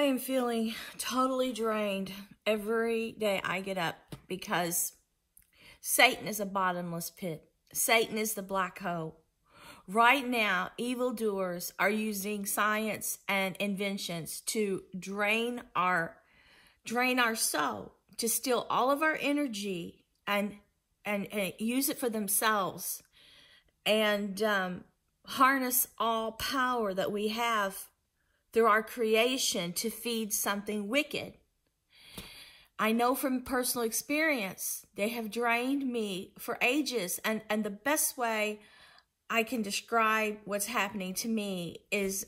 am feeling totally drained every day I get up because Satan is a bottomless pit. Satan is the black hole. Right now, evildoers are using science and inventions to drain our soul, to steal all of our energy and use it for themselves, and harness all power that we have through our creation to feed something wicked. I know from personal experience, they have drained me for ages, and the best way I can describe what's happening to me is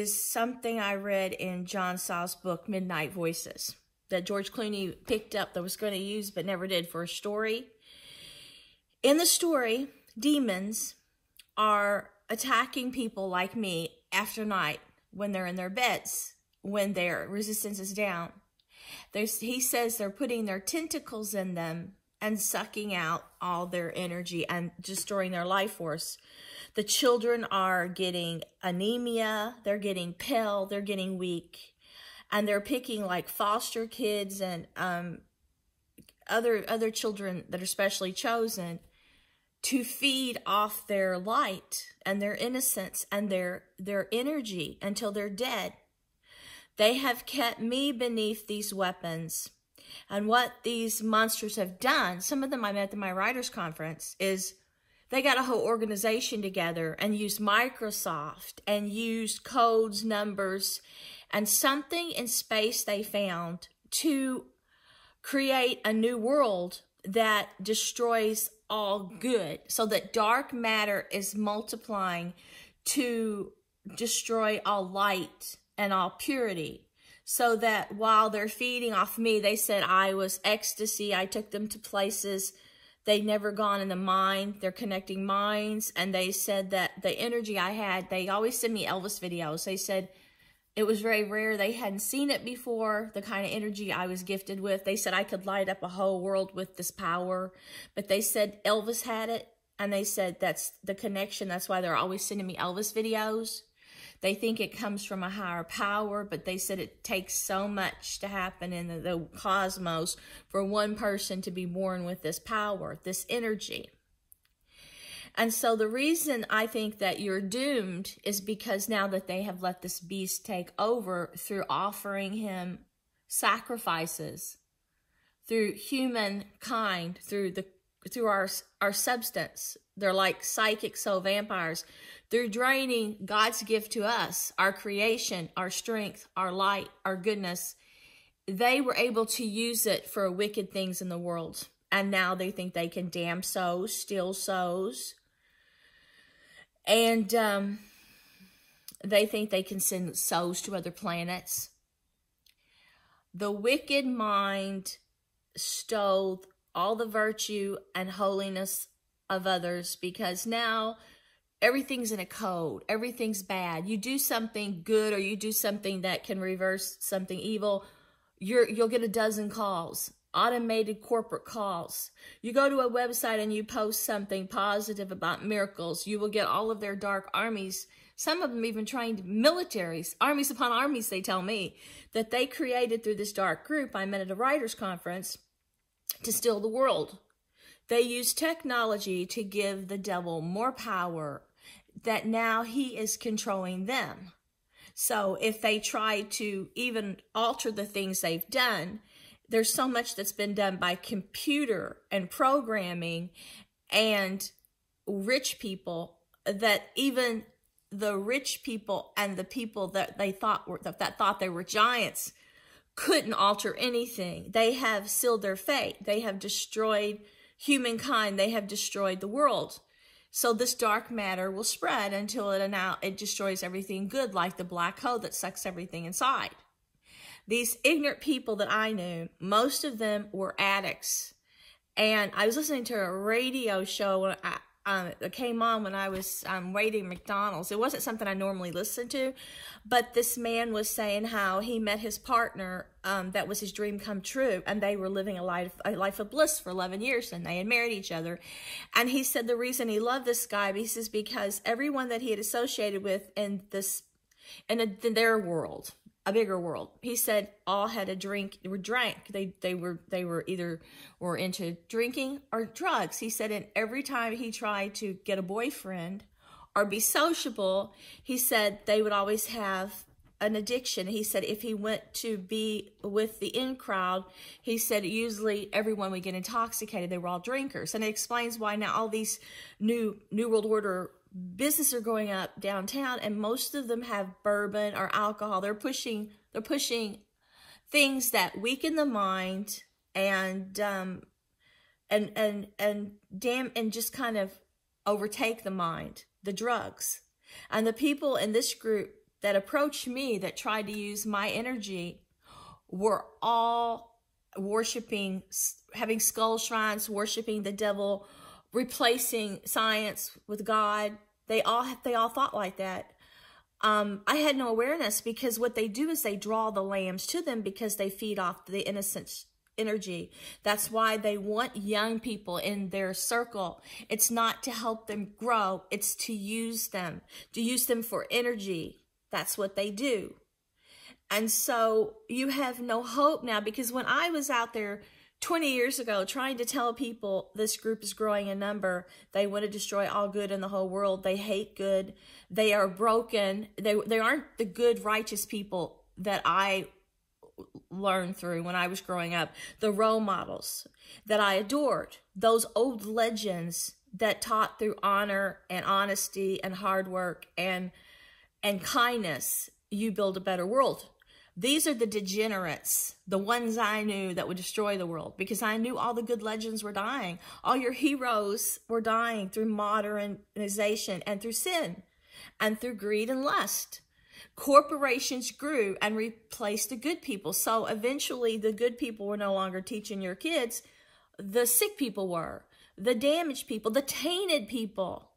something I read in John Sau's book, Midnight Voices, that George Clooney picked up that was going to use but never did for a story. In the story, demons are attacking people like me after night when they're in their beds, when their resistance is down. He says they're putting their tentacles in them and sucking out all their energy and destroying their life force. The children are getting anemia, they're getting pale, they're getting weak, and they're picking like foster kids and other children that are specially chosen to feed off their light and their innocence and their energy until they're dead. They have kept me beneath these weapons. And what these monsters have done, some of them I met at my writers' conference, is they got a whole organization together and used Microsoft and used codes, numbers, and something in space they found to create a new world that destroys all good, so that dark matter is multiplying to destroy all light and all purity. So that while they're feeding off me, they said I was ecstasy. I took them to places they'd never gone in the mind. They're connecting minds. And they said that the energy I had, they always send me Elvis videos. They said it was very rare. They hadn't seen it before, the kind of energy I was gifted with. They said I could light up a whole world with this power. But they said Elvis had it. And they said that's the connection. That's why they're always sending me Elvis videos. They think it comes from a higher power, but they said it takes so much to happen in the cosmos for one person to be born with this power, this energy. And so the reason I think that you're doomed is because now that they have let this beast take over through offering him sacrifices, through humankind, through our substance. They're like psychic soul vampires. They're draining God's gift to us, our creation, our strength, our light, our goodness. They were able to use it for wicked things in the world. And now they think they can damn souls, steal souls. And they think they can send souls to other planets. The wicked mind stole all the virtue and holiness of others, because now everything's in a code. Everything's bad. You do something good or you do something that can reverse something evil, you'll get a dozen calls, automated corporate calls. You go to a website and you post something positive about miracles, you will get all of their dark armies. Some of them even trained militaries, armies upon armies, they tell me, that they created through this dark group I met at a writers' conference to steal the world. They use technology to give the devil more power, that now he is controlling them. So if they try to even alter the things they've done, there's so much that's been done by computer and programming and rich people, that even the rich people and the people that they thought they were giants couldn't alter anything. They have sealed their fate. They have destroyed humankind. They have destroyed the world. So this dark matter will spread until it destroys everything good, like the black hole that sucks everything inside. These ignorant people that I knew, most of them were addicts. And I was listening to a radio show that came on when I was waiting at McDonald's. It wasn't something I normally listen to, but this man was saying how he met his partner, that was his dream come true, and they were living a life of bliss for 11 years, and they had married each other. And he said the reason he loved this guy, he says, because everyone that he had associated with in this in their world, a bigger world. He said all had a drink, drank. They were either were into drinking or drugs. He said, and every time he tried to get a boyfriend or be sociable, he said they would always have an addiction. He said if he went to be with the in crowd, he said usually everyone would get intoxicated. They were all drinkers. And it explains why now all these new World Order businesses are going up downtown, and most of them have bourbon or alcohol. They're pushing things that weaken the mind and just kind of overtake the mind, the drugs. And the people in this group that approached me, that tried to use my energy, were all worshiping, having skull shrines, worshiping the devil, replacing science with God. They all thought like that. I had no awareness, because what they do is they draw the lambs to them because they feed off the innocent energy. That's why they want young people in their circle. It's not to help them grow. It's to use them for energy. That's what they do. And so you have no hope now, because when I was out there 20 years ago trying to tell people this group is growing in number, they want to destroy all good in the whole world. They hate good. They are broken. They aren't the good, righteous people that I learned through when I was growing up. The role models that I adored, those old legends that taught through honor and honesty and hard work and kindness, you build a better world. These are the degenerates, the ones I knew that would destroy the world, because I knew all the good legends were dying. All your heroes were dying through modernization and through sin and through greed and lust. Corporations grew and replaced the good people. So eventually the good people were no longer teaching your kids. The sick people were, the damaged people, the tainted people,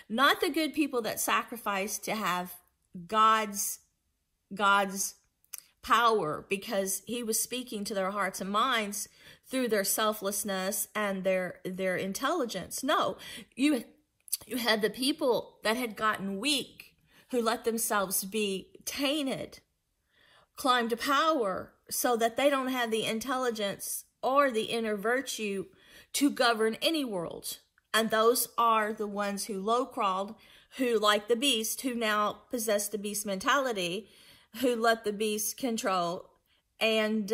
not the good people that sacrificed to have God's power, because he was speaking to their hearts and minds through their selflessness and their intelligence. No, you had the people that had gotten weak, who let themselves be tainted, climb to power so that they don't have the intelligence or the inner virtue to govern any world. And those are the ones who low crawled, who, like the beast, who now possess the beast mentality, who let the beast control. And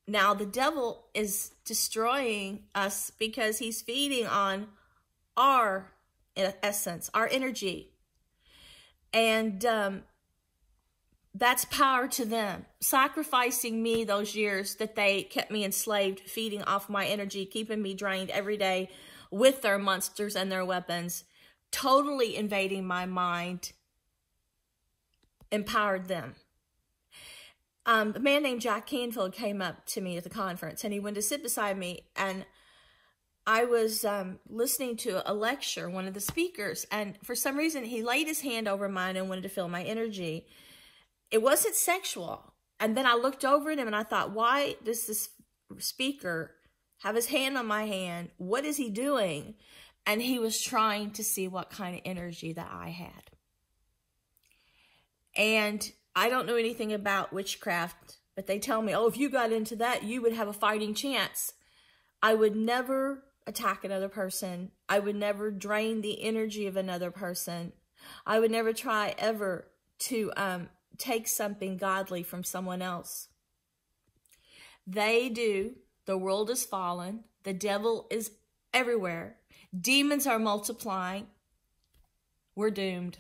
now the devil is destroying us because he's feeding on our essence, our energy. And that's power to them. Sacrificing me those years that they kept me enslaved, feeding off my energy, keeping me drained every day with their monsters and their weapons, totally invading my mind, empowered them. A man named Jack Canfield came up to me at the conference, and he went to sit beside me, and I was listening to a lecture, one of the speakers, and for some reason he laid his hand over mine and wanted to feel my energy. It wasn't sexual. And then I looked over at him and I thought, why does this speaker have his hand on my hand? What is he doing? And he was trying to see what kind of energy that I had. And I don't know anything about witchcraft, but they tell me, oh, if you got into that, you would have a fighting chance. I would never attack another person. I would never drain the energy of another person. I would never try ever to take something godly from someone else. They do. The world is fallen. The devil is everywhere. Demons are multiplying. We're doomed.